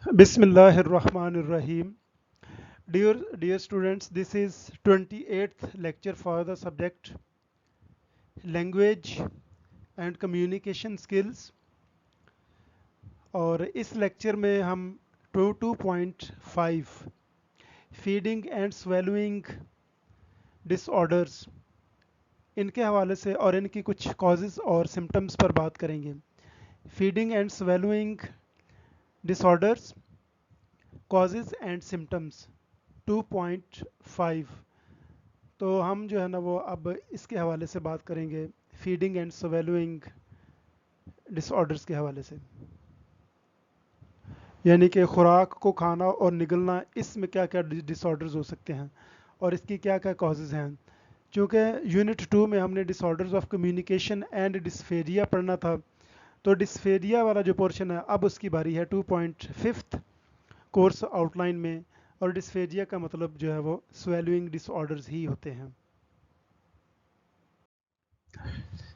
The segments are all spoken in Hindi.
Bismillahirrahmanirrahim. Dear students, this is 28th lecture for the subject Language and Communication Skills और इस लेक्चर में हम 2.5 फीडिंग एंड स्वेलुइंग डिसऑर्डर्स इनके हवाले से और इनकी कुछ कॉजेज़ और सिम्टम्स पर बात करेंगे। Feeding and swallowing disorders causes and symptoms 2.5। तो हम जो है ना वो अब इसके हवाले से बात करेंगे फीडिंग एंड स्वेलुइंग डिसऑर्डर्स के हवाले से, यानी कि खुराक को खाना और निगलना, इसमें क्या क्या डिसऑर्डर्स हो सकते हैं और इसकी क्या क्या कॉजेज़ हैं। चूँकि यूनिट 2 में हमने डिसऑर्डर्स ऑफ कम्युनिकेशन एंड डिस्फेरिया पढ़ना था, तो डिस्फेरिया वाला जो पोर्शन है अब उसकी बारी है 2.5 कोर्स आउटलाइन में। और डिस्फेरिया का मतलब जो है वो स्वेलुइंग डिसऑर्डर्स ही होते हैं।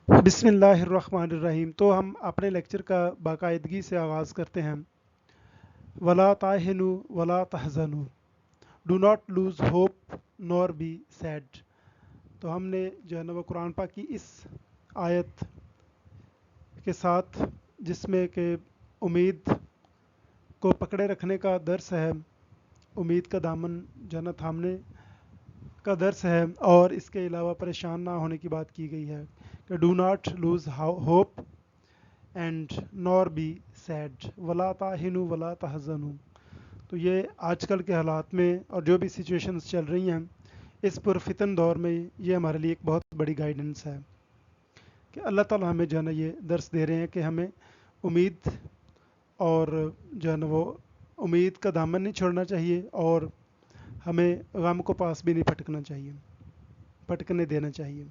बिस्मिल्लाहिर्रहमानिर्रहीम। तो हम अपने लेक्चर का बाकायदगी से आगाज़ करते हैं। वला ताहिनु वला तहज़नु, do not lose hope nor be sad. तो हमने जो है ना वो कुरान पाक की इस आयत के साथ, जिसमें कि उम्मीद को पकड़े रखने का दर्स है, उम्मीद का दामन जो है ना थामने का दर्स है, और इसके अलावा परेशान ना होने की बात की गई है कि do not lose hope and nor be sad, वला ताहिनु वला तहज़नु। तो ये आजकल के हालात में और जो भी सिचुएशंस चल रही हैं इस पुरफितन दौर में, ये हमारे लिए एक बहुत बड़ी गाइडेंस है कि अल्लाह ताला हमें जो है ना ये दर्स दे रहे हैं कि हमें उम्मीद और जो है ना वो उम्मीद का दामन नहीं छोड़ना चाहिए, और हमें गम को पास भी नहीं फटकना चाहिए, फटकने देना चाहिए।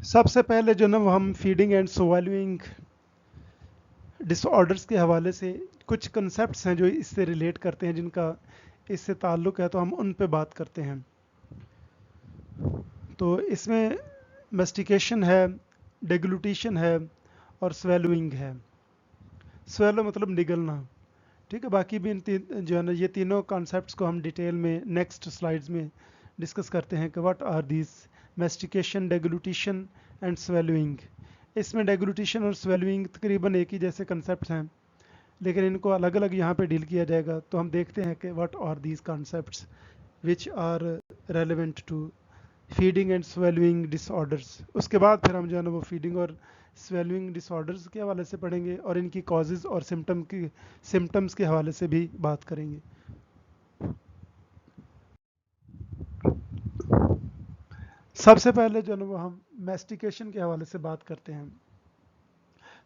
सबसे पहले जो ना वो हम फीडिंग एंड स्वैल्यूइंग डिसऑर्डर्स के हवाले से कुछ कंसेप्ट्स हैं जो इससे रिलेट करते हैं, जिनका इससे ताल्लुक़ है, तो हम उन पे बात करते हैं। तो इसमें मेस्टिकेशन है, डेग्लूटिशन है और स्वेलुइंग है। स्वेलो मतलब निगलना, ठीक है। बाकी भी इन तीन जो है ना ये तीनों कॉन्सेप्ट्स को हम डिटेल में नेक्स्ट स्लाइड्स में डिस्कस करते हैं कि what are these mastication, deglutition and swallowing. इसमें डेग्लूटिशन और स्वेलुइंग तकरीबन एक ही जैसे कंसेप्ट हैं, लेकिन इनको अलग अलग यहाँ पे डील किया जाएगा। तो हम देखते हैं कि what are these concepts which are relevant to feeding and swallowing disorders. उसके बाद फिर हम जो है ना वो फीडिंग और स्वेलुइंग डिसऑर्डर्स के हवाले से पढ़ेंगे और इनकी कॉजेज़ और सिम्टम्स के हवाले से भी बात करेंगे। सबसे पहले जो है ना वो हम मेस्टिकेशन के हवाले से बात करते हैं।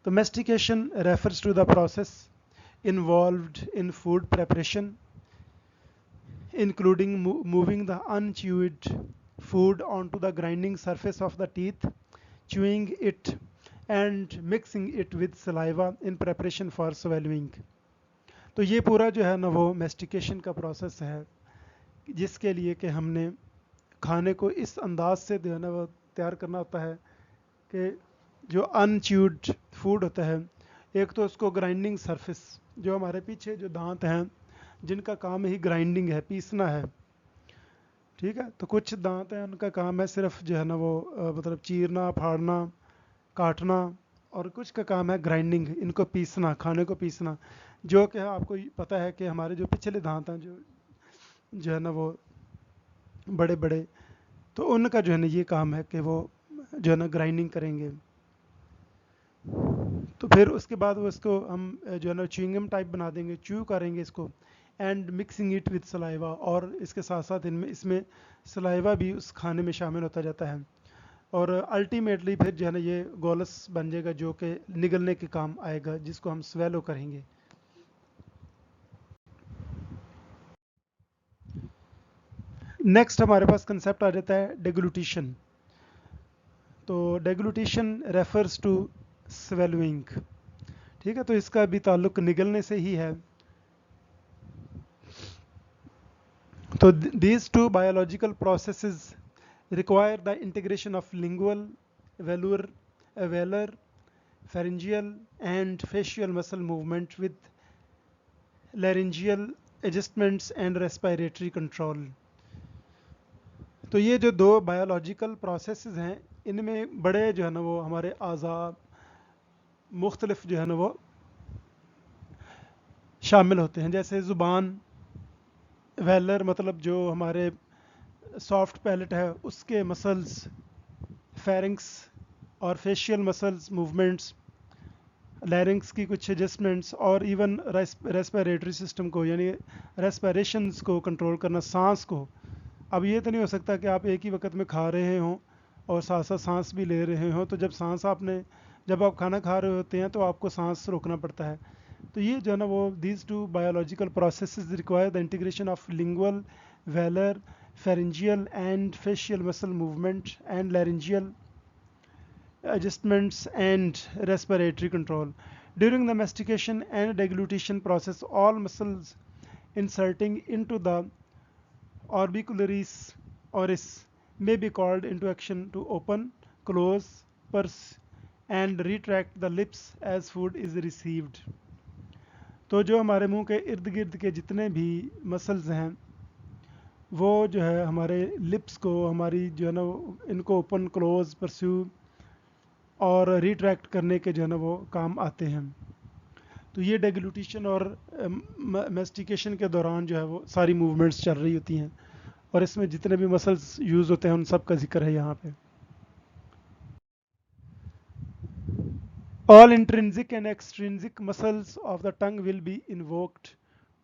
तो mastication refers to the process involved in food preparation, including moving the unchewed food onto the grinding surface of the teeth, chewing it and mixing it with saliva in preparation for swallowing। तो ये पूरा जो है ना वो मेस्टिकेशन का प्रोसेस है, जिसके लिए कि हमने खाने को इस अंदाज से जो है ना वो तैयार करना होता है कि जो अनच्यूड फूड होता है, एक तो उसको ग्राइंडिंग सरफेस, जो हमारे पीछे जो दांत हैं जिनका काम ही ग्राइंडिंग है, पीसना है, ठीक है। तो कुछ दांत हैं उनका काम है सिर्फ जो है ना वो मतलब चीरना, फाड़ना, काटना, और कुछ का काम है ग्राइंडिंग, इनको पीसना, खाने को पीसना। जो कि आपको पता है कि हमारे जो पिछले दांत हैं जो है ना वो बड़े बड़े, तो उनका जो है ना ये काम है कि वो जो है ना ग्राइंडिंग करेंगे। तो फिर उसके बाद वो इसको हम जो है ना च्युइंगम टाइप बना देंगे, च्यू करेंगे इसको, and mixing it with saliva, और इसके साथ साथ इनमें इसमें सलाइवा भी उस खाने में शामिल होता जाता है, और अल्टीमेटली फिर जो है ना ये गोलस बन जाएगा जो कि निगलने के काम आएगा, जिसको हम स्वेलो करेंगे। नेक्स्ट हमारे पास कंसेप्ट आ जाता है डेग्लूटिशन। तो डेग्लूटिशन रेफर्स टू स्वेलोइंग, ठीक है। तो इसका भी ताल्लुक निगलने से ही है। तो these two biological processes require the integration of lingual, velar, pharyngeal and facial muscle movement with laryngeal adjustments and respiratory control। तो ये जो दो बायोलॉजिकल प्रोसेसेस हैं, इनमें बड़े जो है ना वो हमारे अज़ा मुख्तलिफ जो है ना वो शामिल होते हैं। जैसे ज़ुबान, वेलर मतलब जो हमारे सॉफ्ट पैलेट है उसके मसल्स, फेरिंग्स और फेशियल मसल्स मूवमेंट्स, लैरिंग्स की कुछ एडजस्टमेंट्स और इवन रेस्पिरेटरी सिस्टम को यानी रेस्पिरेशंस को कंट्रोल करना, सांस को। अब ये तो नहीं हो सकता कि आप एक ही वक्त में खा रहे हों और साथ साथ सांस भी ले रहे हों। तो जब आप खाना खा रहे होते हैं तो आपको सांस रोकना पड़ता है। तो ये जो है ना वो these two biological processes require the integration of lingual, velar, pharyngeal and facial muscle movement and laryngeal adjustments and respiratory control. During the mastication and deglutition process, all muscles inserting into the orbicularis oris may be called into action to open, close, purse and retract the lips as food is received। तो जो हमारे मुंह के इर्द गिर्द के जितने भी मसल्स हैं वो जो है हमारे लिप्स को, हमारी जो है ना इनको ओपन, क्लोज, परस्यू और रिट्रैक्ट करने के जो है ना वो काम आते हैं। तो ये डेग्लूटिशन और मेस्टिकेशन के दौरान जो है वो सारी मूवमेंट्स चल रही होती हैं और इसमें जितने भी मसल्स यूज़ होते हैं उन सब का जिक्र है यहाँ पे। All intrinsic and extrinsic muscles of the tongue will be invoked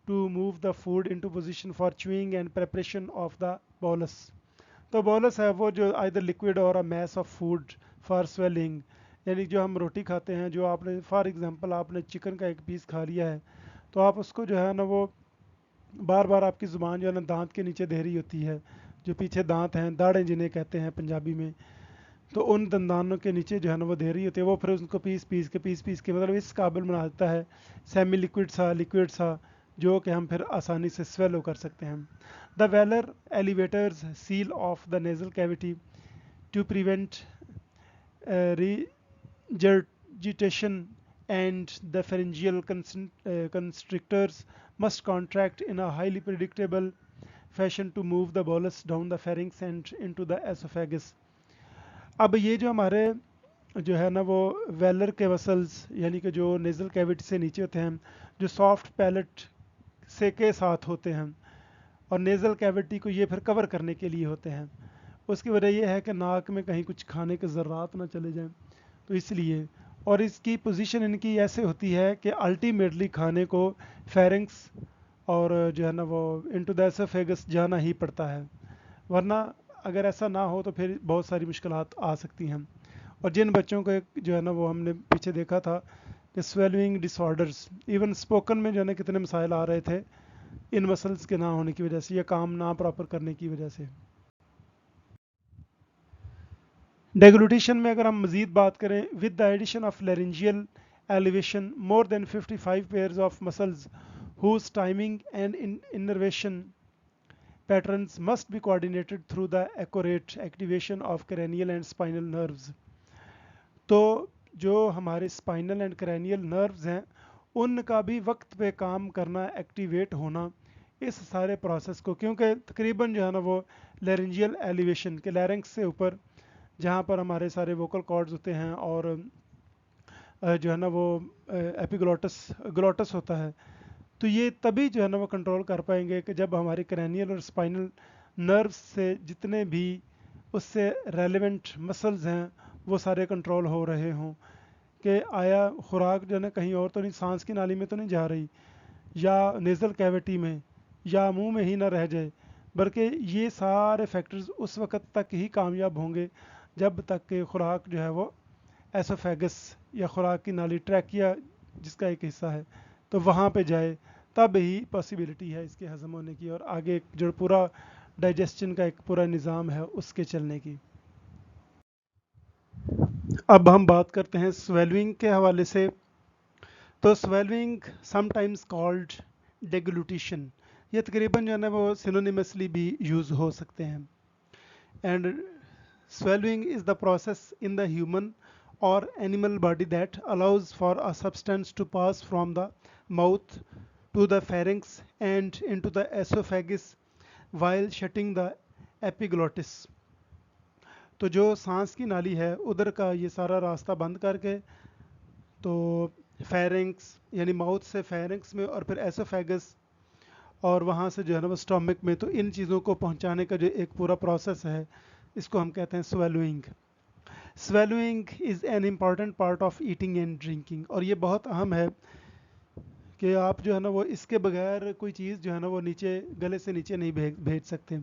to move the food into position for chewing and preparation of the bolus। तो bolus है वो जो either liquid or a mass of food for swelling, यानी जो हम रोटी खाते हैं, जो आपने फॉर एग्जांपल आपने चिकन का एक पीस खा लिया है तो आप उसको जो है ना वो बार बार आपकी ज़ुबान जो है ना दांत के नीचे दे रही होती है, जो पीछे दांत हैं, दाढ़ें जिन्हें कहते हैं पंजाबी में, तो उन दंदानों के नीचे जो है ना वो दे रही होती है। वो फिर उनको पीस पीस के मतलब इस काबिल बना देता है, सेमी लिक्विड सा जो कि हम फिर आसानी से स्वेलो कर सकते हैं। The velar elevators seal off the nasal cavity to prevent regurgitation and the pharyngeal constrictors must contract in a highly predictable fashion to move the bolus down the pharynx and into the esophagus। अब ये जो हमारे जो है ना वो वेलर के मसल्स यानी कि जो नेजल कैविटी से नीचे होते हैं, जो सॉफ्ट पैलेट से के साथ होते हैं और नेजल कैविटी को ये फिर कवर करने के लिए होते हैं। उसकी वजह यह है कि नाक में कहीं कुछ खाने के ज़र्रात ना चले जाएं, तो इसलिए। और इसकी पोजीशन इनकी ऐसे होती है कि अल्टीमेटली खाने को फेरिंग्स और जो है ना वो इनटू द एसोफेगस जाना ही पड़ता है, वरना अगर ऐसा ना हो तो फिर बहुत सारी मुश्किलात आ सकती हैं। और जिन बच्चों को जो है ना वो हमने पीछे देखा था कि स्वेलिंग डिसऑर्डर्स, इवन स्पोकन में जो है ना कितने मसाइल आ रहे थे इन मसल्स के ना होने की वजह से या काम ना प्रॉपर करने की वजह से। डेग्लूटेशन में अगर हम मज़ीद बात करें, with the addition of laryngeal elevation more than 55 pairs of muscles whose timing and innervation patterns must be coordinated through the accurate activation of cranial and spinal nerves। तो जो हमारे स्पाइनल एंड cranial nerves हैं उनका भी वक्त पे काम करना, एक्टिवेट होना इस सारे प्रोसेस को, क्योंकि तकरीबन जो है ना वो लैरिंजियल एलिवेशन के लैरिंक्स से ऊपर जहाँ पर हमारे सारे वोकल कॉर्ड्स होते हैं और जो है ना वो ग्लोटस होता है, तो ये तभी जो है ना वो कंट्रोल कर पाएंगे कि जब हमारे क्रैनियल और स्पाइनल नर्व्स से जितने भी उससे रेलेवेंट मसल्स हैं वो सारे कंट्रोल हो रहे हों कि आया खुराक जो है ना कहीं और तो नहीं, सांस की नाली में तो नहीं जा रही या नेज़ल कैविटी में या मुंह में ही ना रह जाए, बल्कि ये सारे फैक्टर्स उस वक्त तक ही कामयाब होंगे जब तक कि खुराक जो है वो एसोफेगस या खुराक की नाली, ट्रैकिया जिसका एक हिस्सा है, तो वहाँ पे जाए, तब ही पॉसिबिलिटी है इसके हज़म होने की और आगे जो पूरा डाइजेशन का एक पूरा निज़ाम है उसके चलने की। अब हम बात करते हैं स्वेलविंग के हवाले से। तो स्वेलविंग समटाइम्स कॉल्ड डेग्लूटिशन, ये तकरीबन जो है ना वो सिनोनिमसली भी यूज़ हो सकते हैं। And swallowing is the process in the human or animal body that allows for a substance to pass from the mouth to the pharynx and into the esophagus while shutting the epiglottis. तो जो सांस की नाली है उधर का ये सारा रास्ता बंद करके तो फेरिंक्स यानी माउथ से फेरिंक्स में और फिर एसोफेगस और वहाँ से जो है ना वो स्टमक में, तो इन चीज़ों को पहुँचाने का जो एक पूरा प्रोसेस है इसको हम कहते हैं swallowing. Swallowing is an important part of eating and drinking, और ये बहुत अहम है कि आप जो है ना वो इसके बगैर कोई चीज़ जो है ना वो नीचे गले से नीचे नहीं भेज सकते,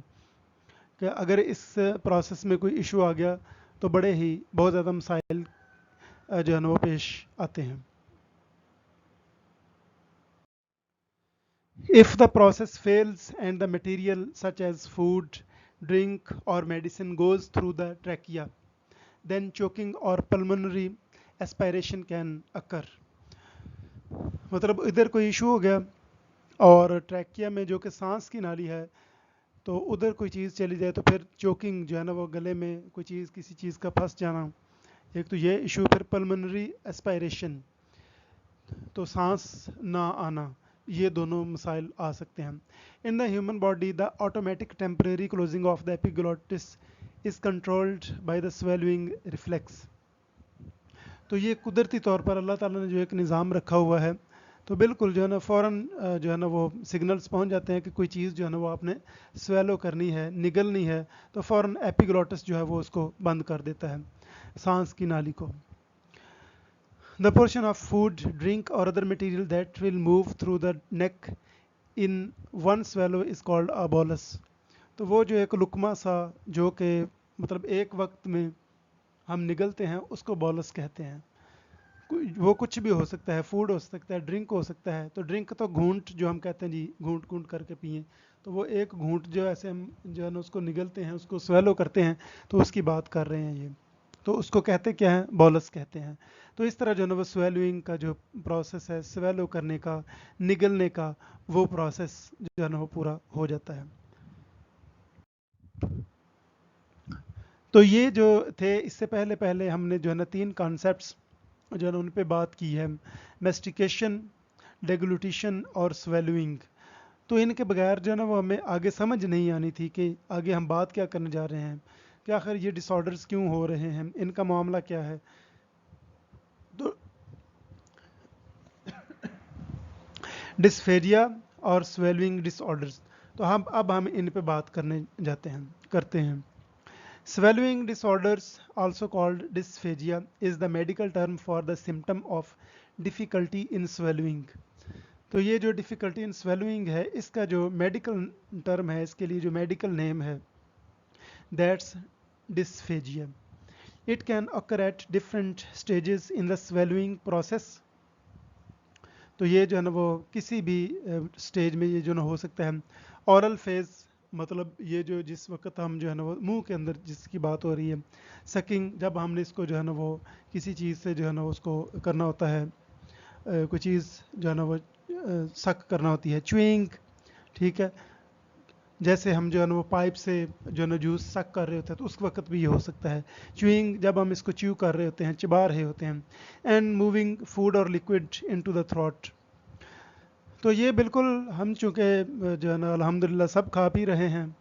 कि अगर इस प्रोसेस में कोई इशू आ गया तो बड़े ही बहुत ज़्यादा मसाइल जो है ना वो पेश आते हैं. If the process fails and the material such as food, drink or medicine goes through the trachea, then choking or pulmonary aspiration can occur. मतलब इधर कोई इशू हो गया और ट्रैकिया में जो कि सांस की नाली है तो उधर कोई चीज़ चली जाए तो फिर चोकिंग जो है ना वो गले में कोई चीज़ किसी चीज़ का फंस जाना, एक तो ये इशू, फिर पल्मोनरी एस्पायरेशन तो सांस ना आना, ये दोनों मसाइल आ सकते हैं. In the human body the automatic temporary closing of the epiglottis is controlled by the swallowing reflex. तो ये कुदरती तौर पर अल्लाह ताला ने जो एक निज़ाम रखा हुआ है, तो बिल्कुल जो है ना फ़ौरन जो है ना वो सिग्नल्स पहुंच जाते हैं कि कोई चीज़ जो है ना वो आपने स्वेलो करनी है, निगलनी है, तो फ़ौरन एपिग्लोटिस जो है वो उसको बंद कर देता है सांस की नाली को. The portion of food, drink or other material that will move through the neck in one swallow is called a bolus. तो वो जो एक लुकमा सा जो कि मतलब एक वक्त में हम निगलते हैं उसको बोलस कहते हैं. वो कुछ भी हो सकता है, फूड हो सकता है, ड्रिंक हो सकता है. तो ड्रिंक तो घूंट जो हम कहते हैं जी, घूंट घूंट करके पिए, तो वो एक घूंट जो ऐसे हम जो है ना उसको निगलते हैं, उसको स्वेलो करते हैं, तो उसकी बात कर रहे हैं ये, तो उसको कहते क्या है, बोलस कहते हैं. तो इस तरह जो है ना वो स्वेलोइंग का जो प्रोसेस है, स्वेलो करने का, निगलने का, वो प्रोसेस जो है ना वो पूरा हो जाता है. तो ये जो थे इससे पहले पहले हमने जो है ना 3 कॉन्सेप्ट्स जो है ना उन पे बात की है, मेस्टिकेशन, डेगलूटिशन और स्वेलुइंग. तो इनके बगैर जो है ना वो हमें आगे समझ नहीं आनी थी कि आगे हम बात क्या करने जा रहे हैं, कि आखिर ये डिसऑर्डर्स क्यों हो रहे हैं, इनका मामला क्या है. तो डिस्फेरिया और स्वेलुइंग डिसऑर्डर्स, तो हम इन पे बात करने करते हैं. Swallowing disorders, also called dysphagia, is the medical term for the symptom of difficulty in swallowing. तो ये जो difficulty in swallowing है, इसका जो medical term है, इसके लिए जो medical name है, that's dysphagia. It can occur at different stages in the swallowing process. तो ये जो है ना वो किसी भी स्टेज में ये जो ना हो सकता है. औरल फेज मतलब ये जो जिस वक्त हम जो है ना वो मुंह के अंदर जिसकी बात हो रही है. सकिंग, जब हमने इसको जो है ना वो किसी चीज़ से जो है ना उसको करना होता है, कोई चीज़ जो है ना वो सक करना होती है. च्यूइंग, ठीक है, जैसे हम जो है ना वो पाइप से जो है ना जूस सक कर रहे होते हैं तो उस वक्त भी ये हो सकता है. च्यूइंग, जब हम इसको च्यू कर रहे होते हैं, चिबा रहे होते हैं. एंड मूविंग फूड और लिक्विड इनटू द थ्रोट. तो ये बिल्कुल हम चूँकि जो है ना अल्हम्दुलिल्लाह सब खा पी रहे हैं,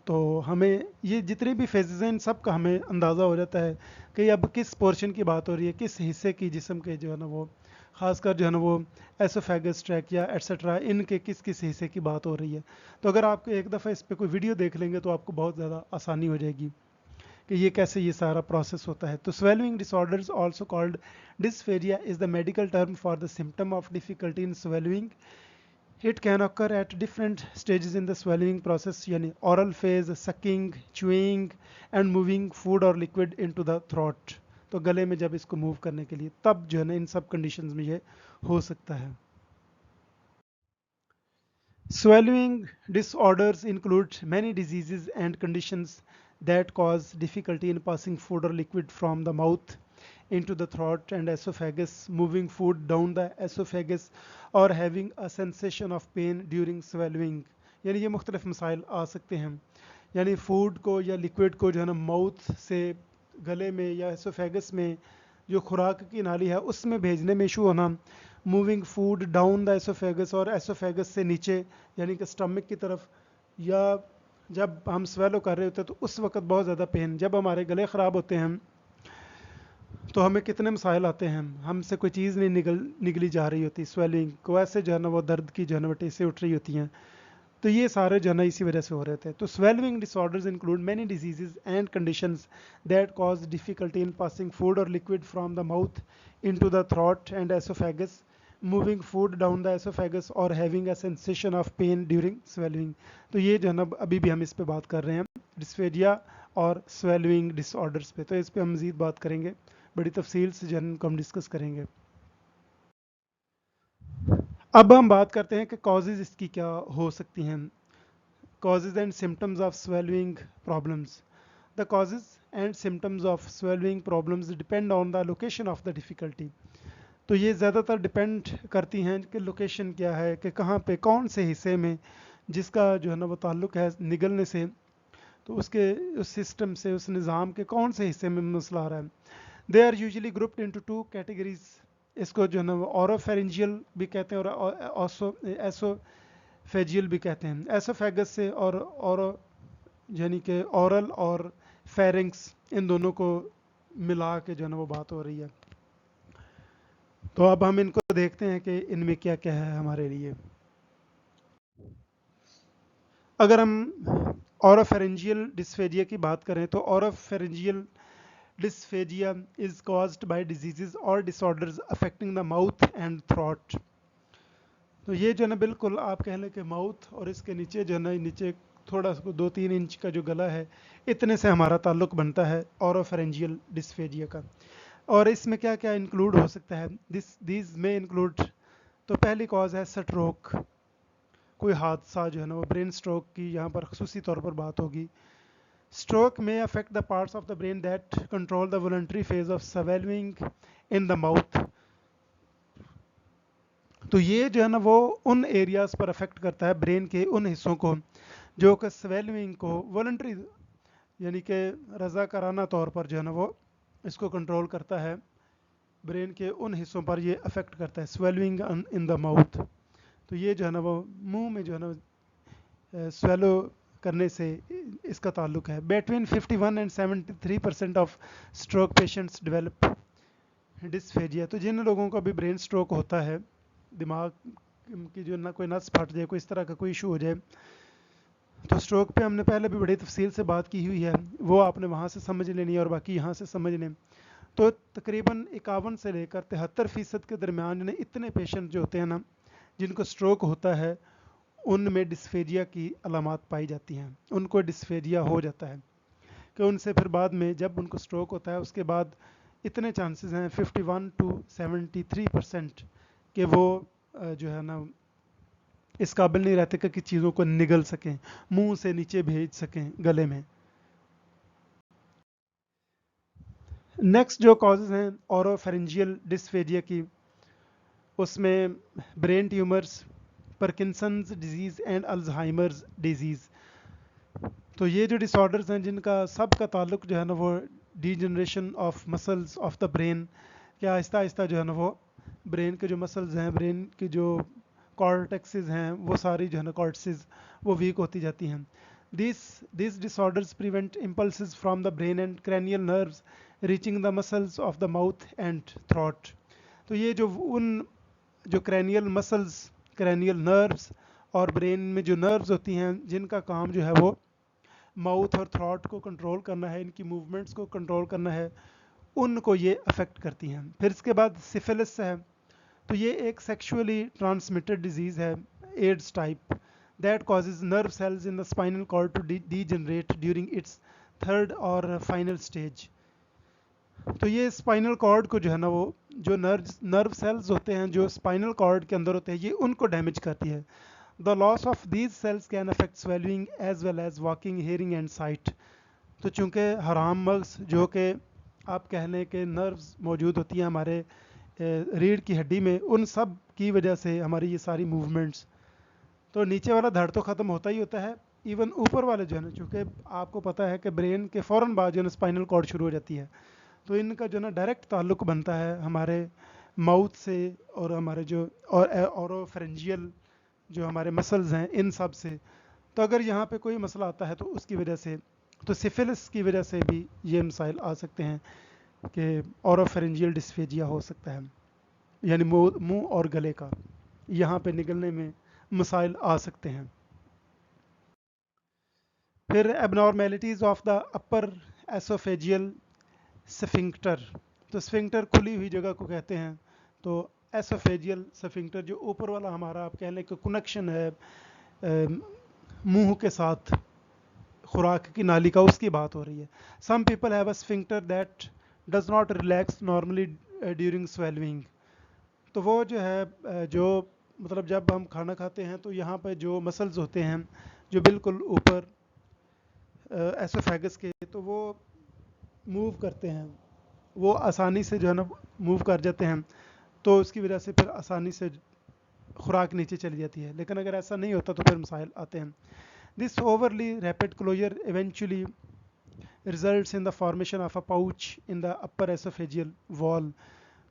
तो हमें ये जितने भी फेजेज़ हैं इन सब का हमें अंदाज़ा हो जाता है कि अब किस पोर्शन की बात हो रही है, किस हिस्से की जिस्म के जो है ना वो ख़ासकर जो है ना वो एसोफेगस, ट्रैकिया एट्सेट्रा, इनके किस किस हिस्से की बात हो रही है. तो अगर आप एक दफ़ा इस पर कोई वीडियो देख लेंगे तो आपको बहुत ज़्यादा आसानी हो जाएगी कि ये कैसे ये सारा प्रोसेस होता है. तो swallowing disorders, also called dysphagia, is the medical term for the symptom of difficulty in swallowing. It can occur at different stages in the swallowing process, यानी oral phase, sucking, chewing and moving food or liquid into the throat. तो गले में जब इसको मूव करने के लिए, तब जो है ना इन सब कंडीशंस में ये हो सकता है. Swallowing disorders include many diseases and conditions that cause difficulty in passing food or liquid from the mouth into the throat and esophagus, moving food down the esophagus, or having a sensation of pain during swallowing. यानी ये मुख्तलिफ मसाइल आ सकते हैं, यानी फूड को या लिक्विड को जो है ना माउथ से गले में या एसोफेगस में जो खुराक की नाली है उसमें भेजने में इशू होना, moving food down the oesophagus और एसोफेगस से नीचे यानी कि स्टमक की तरफ, या जब हम स्वेलो कर रहे होते हैं तो उस वक्त बहुत ज़्यादा पेन, जब हमारे गले ख़राब होते हैं तो हमें कितने मसाइल आते हैं, हमसे कोई चीज़ नहीं निगली जा रही होती, स्वेलिंग को ऐसे जो है ना वो दर्द की जो है ना टेसें उठ रही होती हैं, तो ये सारे जो है ना इसी वजह से हो रहे थे। तो swallowing disorders include many diseases and conditions that cause difficulty in passing food और liquid from the mouth into the throat and oesophagus, moving food down the oesophagus और having a sensation of pain during swallowing. तो ये जो है ना अभी भी हम इस पे बात कर रहे हैं, डिस्फेजिया और स्वेलिंग डिसऑर्डर्स पे, तो इस पे हम मज़ीद बात करेंगे, बड़ी तफसील से जो है हम डिस्कस करेंगे। अब हम बात करते हैं कि कॉजेज़ इसकी क्या हो सकती हैं। Causes and symptoms of swallowing problems. The causes and symptoms of swallowing problems depend on the location of the difficulty. तो ये ज़्यादातर डिपेंड करती हैं कि लोकेशन क्या है, कि कहाँ पे कौन से हिस्से में जिसका जो है ना वो ताल्लुक़ है निगलने से, तो उसके उस सिस्टम से उस निज़ाम के कौन से हिस्से में मसला आ रहा है। They are usually grouped into two categories, इसको जो है ना वो ऑरोफेरेंजियल भी कहते हैं और एसोफेजियल भी कहते हैं। एसोफेगस से और यानी कि औरल और फेरिंग्स, इन दोनों को मिला के जो है ना वो बात हो रही है। तो अब हम इनको देखते हैं कि इनमें क्या क्या है हमारे लिए। अगर हम ऑरोफेरेंजियल डिस्फेजिया की बात करें तो ऑरोफेरेंजियल dysphagia is caused by diseases or disorders affecting the mouth and throat. तो ये जो है ना बिल्कुल आप कह लें कि माउथ और इसके नीचे जो है ना नीचे थोड़ा सा 2-3 इंच का जो गला है, इतने से हमारा ताल्लुक बनता है ऑरोफेरेंजियल डिस्फेजिया का। और इसमें क्या क्या इंक्लूड हो सकता है, दिस में इंक्लूड, तो पहली कॉज है स्ट्रोक, कोई हादसा जो है ना वो ब्रेन स्ट्रोक की यहाँ पर खसूसी तौर पर बात होगी। Stroke may affect the parts of the brain that control the voluntary phase of swallowing in the mouth. तो ये जो है ना वो उन एरियाज पर अफेक्ट करता है, ब्रेन के उन हिस्सों को जो कि स्वेलिंग को वॉलंटरी यानी कि रज़ाकाराना तौर पर जो है ना वो इसको कंट्रोल करता है, ब्रेन के उन हिस्सों पर ये अफेक्ट करता है, स्वेलिंग इन द माउथ। तो ये जो है ना वो मुंह में जो है ना स्वेलो करने से इसका ताल्लुक है। Between 51 and 73% of stroke patients develop dysphagia. तो जिन लोगों को भी ब्रेन स्ट्रोक होता है, दिमाग की जो ना कोई नस फट जाए, कोई इस तरह का कोई इशू हो जाए, तो स्ट्रोक पे हमने पहले भी बड़ी तफसील से बात की हुई है, वो आपने वहाँ से समझ लेनी है और बाकी यहाँ से समझ लें। तो तकरीबन 51 से लेकर 73% के दरमियान इतने पेशेंट जो होते हैं ना जिनको स्ट्रोक होता है, उनमें डिस्फेजिया की अलामात पाई जाती हैं, उनको डिस्फेजिया हो जाता है कि उनसे फिर बाद में जब उनको स्ट्रोक होता है उसके बाद इतने चांसेस हैं 51 to 73% कि वो जो है ना इस काबिल नहीं रहते कि चीज़ों को निगल सकें, मुंह से नीचे भेज सकें गले में। नेक्स्ट जो कॉजेज़ हैं ऑरोफेरेंजियल डिस्फेजिया की, उसमें brain tumours, Parkinson's disease and Alzheimer's disease. तो ये जो डिसऑर्डर्स हैं जिनका सब का ताल्लुक जो है ना वो degeneration of muscles of the brain, क्या आहिस्ता आहिस्ता जो है ना वो ब्रेन के जो मसल्स हैं, ब्रेन की जो कॉर्टेक्सेस हैं, वो सारी जो है ना कॉर्टेक्सेस वो वीक होती जाती हैं। This disorders prevent impulses from the brain and cranial nerves reaching the muscles of the mouth and throat. तो ये जो उन जो क्रैनियल मसल्स, क्रैनियल नर्व्स और ब्रेन में जो नर्व्स होती हैं जिनका काम जो है वो माउथ और थ्रॉट को कंट्रोल करना है, इनकी मूवमेंट्स को कंट्रोल करना है, उनको ये अफेक्ट करती हैं। फिर इसके बाद सिफिलिस है, तो ये एक सेक्सुअली ट्रांसमिटेड डिजीज़ है, AIDS type, that causes nerve cells in the spinal cord to degenerate during its third और फाइनल स्टेज। तो ये स्पाइनल कॉर्ड को जो है ना वो जो नर्व सेल्स होते हैं जो स्पाइनल कॉर्ड के अंदर होते हैं, ये उनको डैमेज करती है। The loss of these cells can affect swallowing as well as walking, hearing and sight. तो चूँकि हराम मग्ज़ जो कि आप कह लें कि नर्व्स मौजूद होती हैं हमारे रीढ़ की हड्डी में, उन सब की वजह से हमारी ये सारी मूवमेंट्स, तो नीचे वाला धड़ तो ख़त्म होता ही होता है, इवन ऊपर वाले जो है ना, चूँकि आपको पता है कि ब्रेन के फ़ौरन बाद जो है ना स्पाइनल कॉर्ड शुरू हो जाती है, तो इनका जो ना डायरेक्ट ताल्लुक बनता है हमारे माउथ से और हमारे जो और ऑरोफेरेंजियल जो हमारे मसल्स हैं इन सब से। तो अगर यहाँ पे कोई मसला आता है तो उसकी वजह से, तो सिफिलिस की वजह से भी ये मसाइल आ सकते हैं कि ऑरोफेरेंजियल डिस्फेजिया हो सकता है, यानी मुंह और गले का यहाँ पे निकलने में मसाइल आ सकते हैं। फिर abnormalities of the upper oesophageal sphincter. तो स्फिंक्टर खुली हुई जगह को कहते हैं। तो एसोफेजियल स्फिंक्टर जो ऊपर वाला हमारा आप कह लें कि कनेक्शन है मुंह के साथ खुराक की नाली का, उसकी बात हो रही है। Some people have a sphincter that does not relax normally during swallowing. तो वो जो है जो मतलब जब हम खाना खाते हैं तो यहाँ पर जो मसल्स होते हैं जो बिल्कुल ऊपर एसोफेगस के, तो वो मूव करते हैं, वो आसानी से जो है ना मूव कर जाते हैं, तो उसकी वजह से फिर आसानी से खुराक नीचे चली जाती है। लेकिन अगर ऐसा नहीं होता तो फिर मसाइल आते हैं। This overly rapid closure eventually results in the formation of a pouch in the upper oesophageal wall.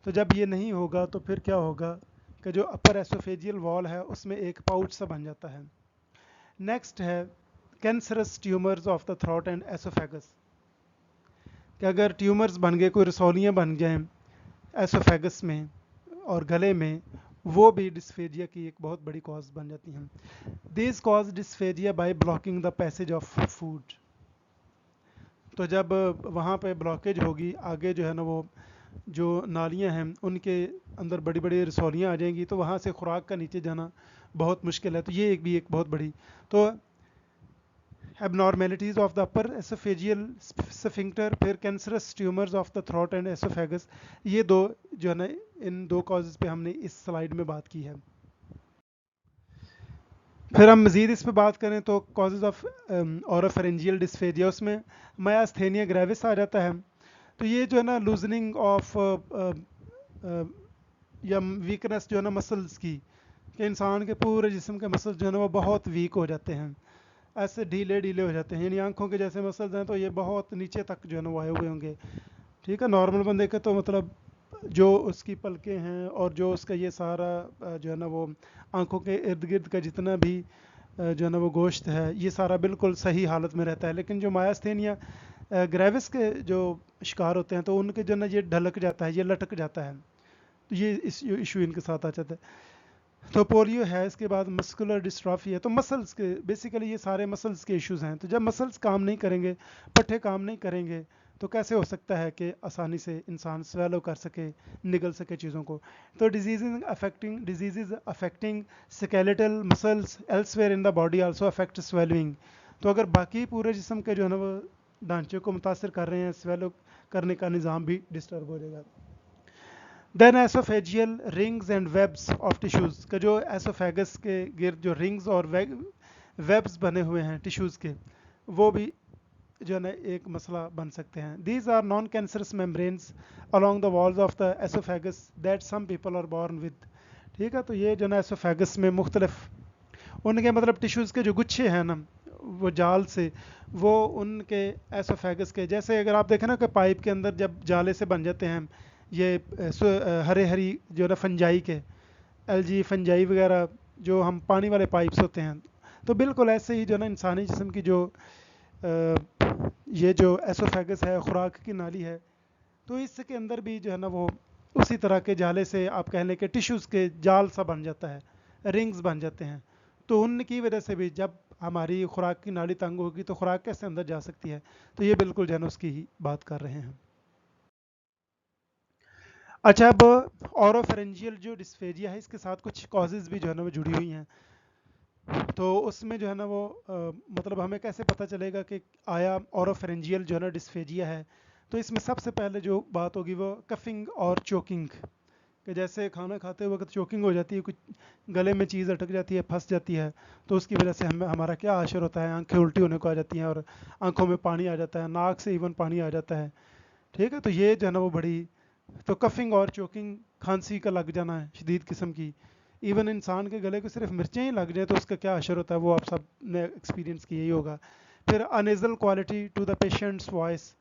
तो जब ये नहीं होगा तो फिर क्या होगा कि जो अपर एसोफेजियल वॉल है उसमें एक पाउच सा बन जाता है। नेक्स्ट है cancerous tumours of the throat and oesophagus. कि अगर ट्यूमर्स बन गए, कोई रसौलियाँ बन जाएं एसोफेगस में और गले में, वो भी डिस्फेजिया की एक बहुत बड़ी कॉज बन जाती हैं। This cause dysphagia by blocking the passage of food. तो जब वहाँ पे ब्लॉकेज होगी, आगे जो है ना वो जो नालियाँ हैं उनके अंदर बड़ी बड़ी रसौलियाँ आ जाएंगी, तो वहाँ से खुराक का नीचे जाना बहुत मुश्किल है। तो ये एक बहुत बड़ी, तो abnormalities of the upper esophageal sphincter, फिर cancerous tumours of the throat and oesophagus, ये दो जो है ना इन दो कॉजेज़ पे हमने इस स्लाइड में बात की है। फिर हम मज़ीद इस पे बात करें तो कॉजेज़ ऑफ ऑरोफेरेंजियल डिस्फेजिया, उसमें मायास्थेनिया ग्रेविस आ जाता है। तो ये जो है ना लूजनिंग ऑफ या वीकनेस जो है ना मसल्स की, कि इंसान के पूरे जिस्म के मसल्स जो है ना वो बहुत वीक हो जाते हैं, ऐसे ढीले ढीले हो जाते हैं। यानी आंखों के जैसे मसल्स हैं तो ये बहुत नीचे तक जो है ना वो आए हुए होंगे। ठीक है, नॉर्मल बंदे के तो मतलब जो उसकी पलकें हैं और जो उसका ये सारा जो है ना वो आंखों के इर्द गिर्द का जितना भी जो है ना वो गोश्त है, ये सारा बिल्कुल सही हालत में रहता है। लेकिन जो मायास्थेनिया ग्रेविस के जो शिकार होते हैं तो उनके जो ना ये ढलक जाता है, ये लटक जाता है, तो ये इस इशू इनके साथ आ जाता है। तो पोलियो है, इसके बाद मस्कुलर डिस्ट्रॉफी है। तो मसल्स के बेसिकली ये सारे मसल्स के इश्यूज हैं। तो जब मसल्स काम नहीं करेंगे, पट्टे काम नहीं करेंगे, तो कैसे हो सकता है कि आसानी से इंसान स्वेलो कर सके, निगल सके चीज़ों को। तो disease affecting skeletal muscles elsewhere in the body also affect swelling. तो अगर बाकी पूरे जिस्म के जो है ना वो ढांचे को मुतासर कर रहे हैं, स्वेलो करने का निज़ाम भी डिस्टर्ब हो जाएगा। Then oesophageal rings and webs of tissues का, जो एसोफेगस के गिर्द जो रिंग्स और वेब्स बने हुए हैं टिश्यूज़ के, वो भी जो है ना एक मसला बन सकते हैं। These are non cancerous membranes along the walls of the oesophagus that some people are born with. ठीक है, तो ये जो ना एसोफेगस में मुख्तलिफ उनके मतलब टिश्यूज़ के जो गुच्छे हैं ना वो जाल से, वो उनके एसोफेगस के जैसे, अगर आप देखें ना कि पाइप के अंदर जब जाले से बन जाते हैं ये हरे हरी जो ना फंजाई के, एलजी फंजाई वगैरह जो हम पानी वाले पाइप्स होते हैं, तो बिल्कुल ऐसे ही जो ना इंसानी जिस्म की जो ये जो एसोफेगस है, खुराक की नाली है, तो इसके अंदर भी जो है ना वो उसी तरह के जाले से आप कह लें कि टिश्यूज़ के जाल सा बन जाता है, रिंग्स बन जाते हैं। तो उनकी वजह से भी जब हमारी खुराक की नाली तंग होगी तो खुराक कैसे अंदर जा सकती है। तो ये बिल्कुल जो है ना उसकी ही बात कर रहे हैं। अच्छा, अब ऑरोफेरेंजियल जो डिस्फेजिया है इसके साथ कुछ कॉजेज़ भी जो है ना वो जुड़ी हुई हैं। तो उसमें जो है ना वो मतलब हमें कैसे पता चलेगा कि आया ऑरोफेरेंजियल जो है ना डिस्फेजिया है। तो इसमें सबसे पहले जो बात होगी वो कफिंग और चोकिंग, कि जैसे खाना खाते वक्त चोकिंग हो जाती है, कुछ गले में चीज़ अटक जाती है, फंस जाती है, तो उसकी वजह से हमें हमारा क्या असर होता है, आंखें उल्टी होने को आ जाती हैं और आंखों में पानी आ जाता है, नाक से इवन पानी आ जाता है। ठीक है, तो ये जो है ना वो बड़ी, तो कफिंग और चोकिंग, खांसी का लग जाना है शदीद किस्म की, इवन इंसान के गले को सिर्फ मिर्चें ही लग जाए तो उसका क्या असर होता है वो आप सब ने एक्सपीरियंस किया ही होगा। फिर a nasal quality to the patient's voice,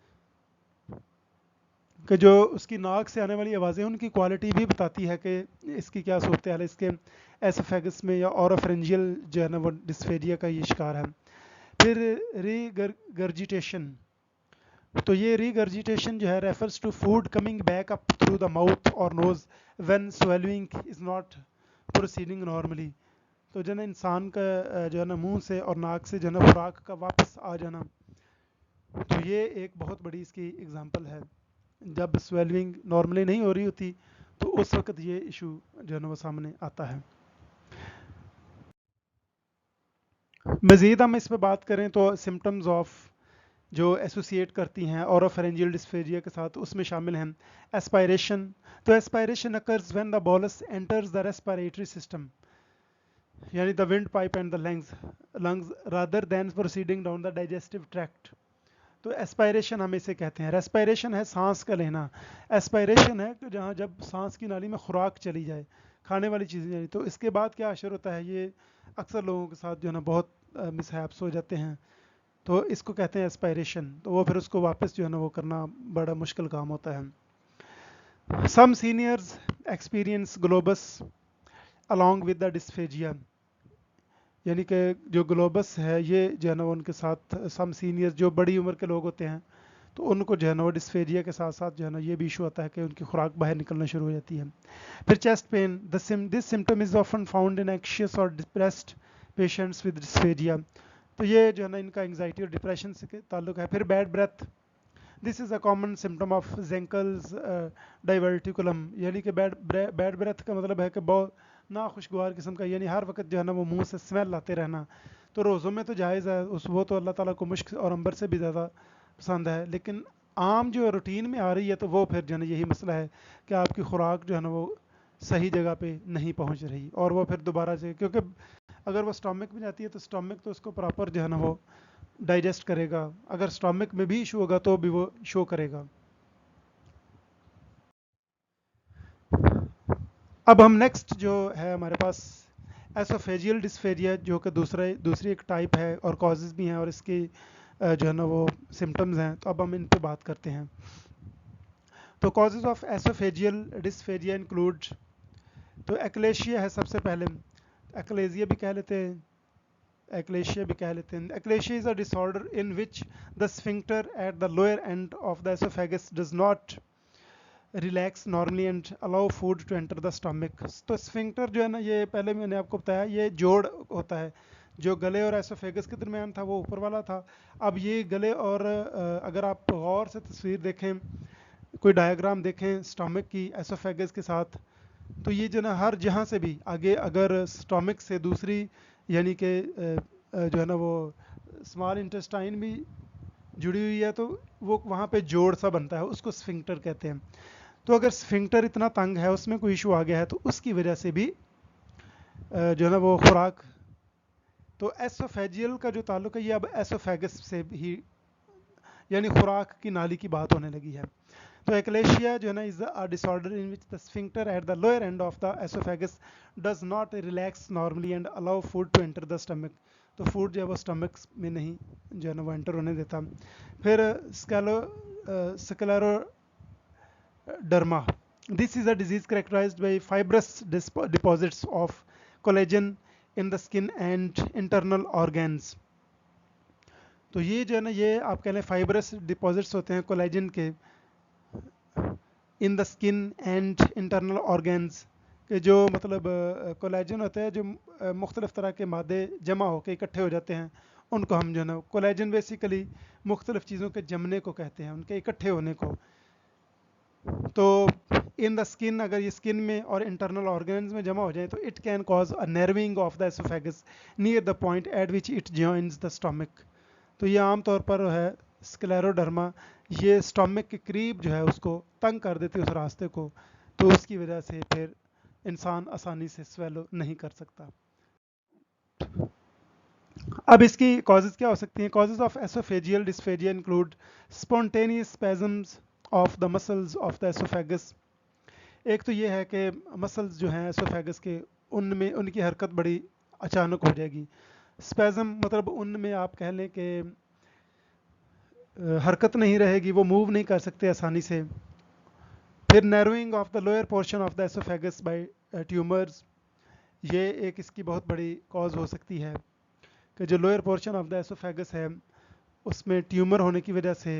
कि जो उसकी नाक से आने वाली आवाज़ें उनकी क्वालिटी भी बताती है कि इसकी क्या सूरत हाल है, इसके एसोफेगस में या ऑरोफेरेंजियल जो है ना वो डिस्फेरिया का ये शिकार है। फिर रीगर्जिटेशन, तो ये रीगर्जिटेशन जो है refers to food coming back up through the mouth और nose when swallowing is not proceeding normally. तो जो है ना इंसान का जो है ना मुंह से और नाक से जो है ना खुराक का वापस आ जाना, तो ये एक बहुत बड़ी इसकी एग्जांपल है। जब स्वेलविंग नॉर्मली नहीं हो रही होती तो उस वक्त ये इशू जो है ना वो सामने आता है। मज़ीद हम इस पर बात करें तो सिम्टम्स ऑफ जो एसोसिएट करती हैं ऑरोफेरेंजियल डिस्फेरिया के साथ, उसमें शामिल हैं एस्पायरेशन। तो aspiration occurs when the bolus enters the respiratory system, यानी the windpipe and the lungs rather than proceeding down the digestive tract. तो एस्पायरेशन हम इसे कहते हैं। रेस्पिरेशन है सांस का लेना, एस्पायरेशन है कि जहाँ जब सांस की नाली में खुराक चली जाए, खाने वाली चीज़ें जाए, तो इसके बाद क्या असर होता है, ये अक्सर लोगों के साथ जो है ना बहुत मिसहैप्स हो जाते हैं। तो इसको कहते हैं एस्पायरेशन। तो वो फिर उसको वापस जो है ना वो करना बड़ा मुश्किल काम होता है। Some seniors experience globus along with the dysphagia, यानी कि जो ग्लोबस है ये जो है ना उनके साथ सम सीनियर्स जो बड़ी उम्र के लोग होते हैं, तो उनको जो है ना वो डिस्फेरिया के साथ साथ जो है ना ये भी इशू आता है कि उनकी खुराक बाहर निकलना शुरू हो जाती है। फिर chest pain, this symptom is often found in anxious और डिप्रेस्ड पेशेंट्स विद डिस्फेरिया। तो ये जो है ना इनका एंग्जाइटी और डिप्रेशन से ताल्लुक है। फिर bad breath, this is a common symptom of Zenker's diverticulum, यानी कि बैड ब्रेथ का मतलब है कि बहुत ना खुशगवार किस्म का, यानी हर वक्त जो है ना वो मुंह से स्मेल लाते रहना। तो रोज़ों में तो जायज़ है, उस वो तो अल्लाह ताला को मुश्क और अंबर से भी ज़्यादा पसंद है, लेकिन आम जो रूटीन में आ रही है तो वो फिर जो है ना यही मसला है कि आपकी खुराक जो है ना वो सही जगह पे नहीं पहुंच रही, और वो फिर दोबारा से, क्योंकि अगर वो स्टमक में जाती है तो स्टमक तो उसको प्रॉपर जो है ना वो डाइजेस्ट करेगा, अगर स्टमक में भी इशू होगा तो भी वो शो करेगा। अब हम नेक्स्ट जो है हमारे पास एसोफेजियल डिस्फेरिया, जो कि दूसरी एक टाइप है और कॉजेज़ भी हैं और इसकी जो है ना वो सिम्टम्स हैं, तो अब हम इन पे बात करते हैं। तो कॉजेज़ ऑफ एसोफेजियल डिस्फेरिया इंक्लूड, तो एक्लेशिया है सबसे पहले, एक्लेजिया भी कह लेते हैं, एक्लेशिया भी कह लेते हैं। Achalasia is a disorder in which the sphincter at the lower end of the oesophagus does not relax normally and allow food to enter the stomach. तो स्फिंक्टर जो है ना, ये पहले मैंने आपको बताया, ये जोड़ होता है, जो गले और एसोफेगस के दरमियान था वो ऊपर वाला था। अब ये गले और अगर आप गौर से तस्वीर देखें, कोई डायग्राम देखें स्टमक की एसोफेगस के साथ, तो ये जो ना हर जहाँ से भी आगे अगर स्टमक से दूसरी, यानी कि जो है ना वो स्मॉल इंटेस्टाइन भी जुड़ी हुई है, तो वो वहाँ पे जोड़ सा बनता है, उसको स्फिंक्टर कहते हैं। तो अगर स्फिंक्टर इतना तंग है, उसमें कोई इशू आ गया है, तो उसकी वजह से भी जो है ना वो खुराक, तो एसोफेजियल का जो ताल्लुक है ये अब एसोफेगस से ही, यानी खुराक की नाली की बात होने लगी है। तो एक्लेशिया जो है ना is a disorder in which the sphincter at the lower end of the oesophagus does not relax normally and allow food to enter the stomach. तो फूड जो है वो स्टमक में नहीं जो है ना वो एंटर होने देता। फिर scleroderma, this is a disease characterized by fibrous deposits of collagen in the skin and internal organs। तो ये जो है ना ये आप कह लें फाइब्रस डिपॉजिट्स होते हैं कोलेजन के in the skin and internal organs के, जो मतलब कोलेजन होता है जो मुख्तलिफ तरह के मादे जमा होकर इकट्ठे हो जाते हैं, उनको हम जो है ना, कोलेजन बेसिकली मुख्तलिफ चीज़ों के जमने को कहते हैं, उनके इकट्ठे होने को। तो इन द स्किन, अगर ये स्किन में और इंटरनल ऑर्गन्स में जमा हो जाए तो it can cause a नर्विंग of the oesophagus near the point eight which it joins the stomach. तो ये आम तौर पर है स्क्लेरोडर्मा, ये स्टमक के करीब जो है उसको तंग कर देती है उस रास्ते को, तो उसकी वजह से फिर इंसान आसानी से स्वेलो नहीं कर सकता। अब इसकी कॉजेज़ क्या हो सकती हैं? Causes of oesophageal dysphagia include spontaneous spasms of the muscles of the oesophagus. एक तो ये है कि मसल्स जो हैं एसोफेगस के, उनमें उनकी हरकत बड़ी अचानक हो जाएगी। स्पैज़म मतलब उनमें आप कह लें कि हरकत नहीं रहेगी, वो मूव नहीं कर सकते आसानी से। फिर narrowing of the lower portion of the oesophagus by tumours, ये एक इसकी बहुत बड़ी कॉज हो सकती है कि जो lower portion of the oesophagus है उसमें ट्यूमर होने की वजह से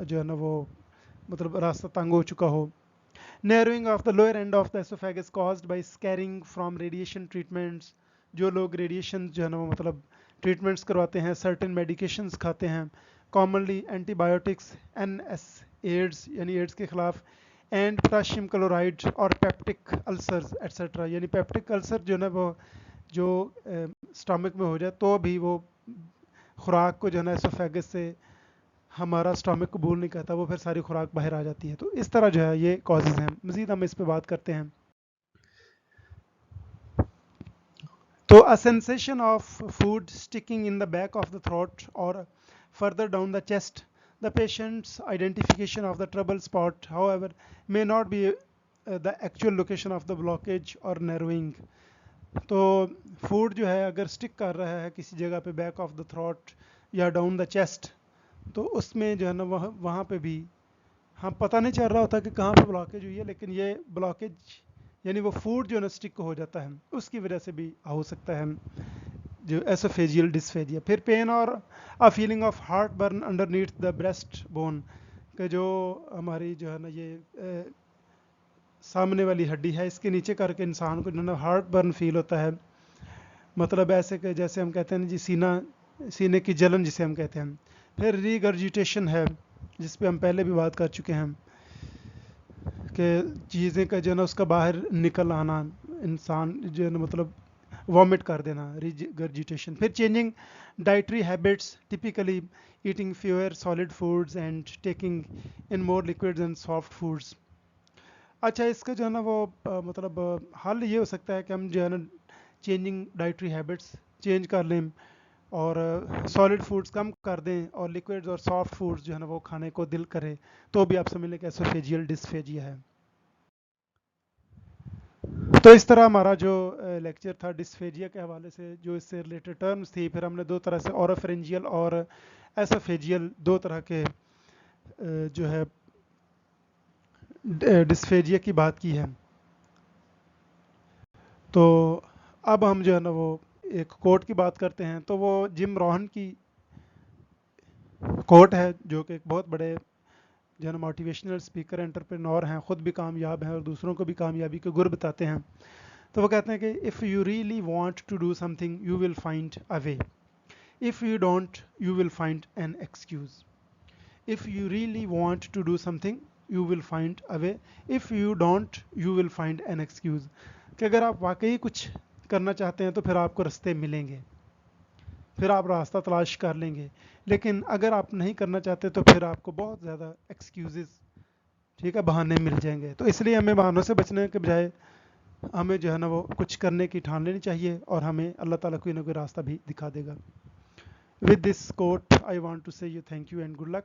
जो है ना वो मतलब रास्ता तंग हो चुका हो। Narrowing of the lower end of the oesophagus caused by scaring from radiation treatments, जो लोग रेडिएशन जो है ना वो मतलब ट्रीटमेंट्स करवाते हैं, सर्टेन मेडिकेशंस खाते हैं, commonly antibiotics, N S AIDs यानी एड्स के खिलाफ, एंड पोटाशियम क्लोराइड और पेप्टिक अल्सर्स एट्सेट्रा, यानी पेप्टिक अल्सर जो है ना वो जो स्टमक में हो जाए तो भी वो खुराक को जो है ना एसोफेगस से हमारा स्टमक कबूल नहीं करता, वो फिर सारी खुराक बाहर आ जाती है। तो इस तरह जो है ये कॉजेज़ हैं। मज़ीद हम इस पे बात करते हैं। तो a sensation of food sticking in the back of the throat or further down the chest, the patient's identification of the trouble spot, however, may not be the actual location of the blockage or narrowing. तो फूड जो है अगर स्टिक कर रहा है किसी जगह पे बैक ऑफ द थ्रोट या डाउन द चेस्ट, तो उसमें जो है ना वहाँ पे भी हाँ पता नहीं चल रहा होता कि कहाँ पे ब्लॉकेज हुई है, लेकिन ये ब्लॉकेज यानी वो फूड जो है ना स्टिक हो जाता है उसकी वजह से भी हो सकता है जो एसोफेजियल डिस्फेजिया। फिर पेन और a feeling of heart burn underneath the breast bone, के जो हमारी जो है ना ये सामने वाली हड्डी है इसके नीचे करके इंसान को जो है ना हार्ट बर्न फील होता है, मतलब ऐसे कि जैसे हम कहते हैं ना जी सीने की जलन जिसे हम कहते हैं। फिर रीगर्जिटेशन है जिस पे हम पहले भी बात कर चुके हैं कि चीज़ें का जो है ना उसका बाहर निकल आना, इंसान जो है ना मतलब वॉमिट कर देना, रिगर्जिटेशन। फिर changing dietary habits, typically eating fewer solid foods and taking in more liquids and soft foods. अच्छा इसका जो है ना वो मतलब हल ये हो सकता है कि हम जो है ना चेंजिंग डाइटरी हैबिट्स चेंज कर लें और सॉलिड फूड्स कम कर दें और लिक्विड्स और सॉफ्ट फूड्स जो है ना वो खाने को दिल करे, तो भी आप समझ लें कि एसोफेजियल डिस्फेजिया है। तो इस तरह हमारा जो लेक्चर था डिस्फेजिया के हवाले से, जो इससे रिलेटेड टर्म्स थी, फिर हमने दो तरह से ओरोफेरेंजियल और एसोफेजियल दो तरह के जो है डिस्फेजिया की बात की है। तो अब हम जो है ना वो एक कोट की बात करते हैं। तो वो जिम रोहन की कोट है जो कि एक बहुत बड़े जो है ना मोटिवेशनल स्पीकर एंटरप्रेन्योर हैं, ख़ुद भी कामयाब हैं और दूसरों को भी कामयाबी के गुर बताते हैं। तो वो कहते हैं कि if you really want to do something you will find a way, if you don't you will find an excuse. If you really want to do something you will find a way, if you don't you will find an excuse. कि अगर आप वाकई कुछ करना चाहते हैं तो फिर आपको रास्ते मिलेंगे, फिर आप रास्ता तलाश कर लेंगे, लेकिन अगर आप नहीं करना चाहते तो फिर आपको बहुत ज़्यादा एक्सक्यूज़ेस, ठीक है, बहाने मिल जाएंगे। तो इसलिए हमें बहानों से बचने के बजाय हमें जो है ना वो कुछ करने की ठान लेनी चाहिए और हमें अल्लाह ताला कोई ना कोई रास्ता भी दिखा देगा। With this quote I want to say you thank you and good luck.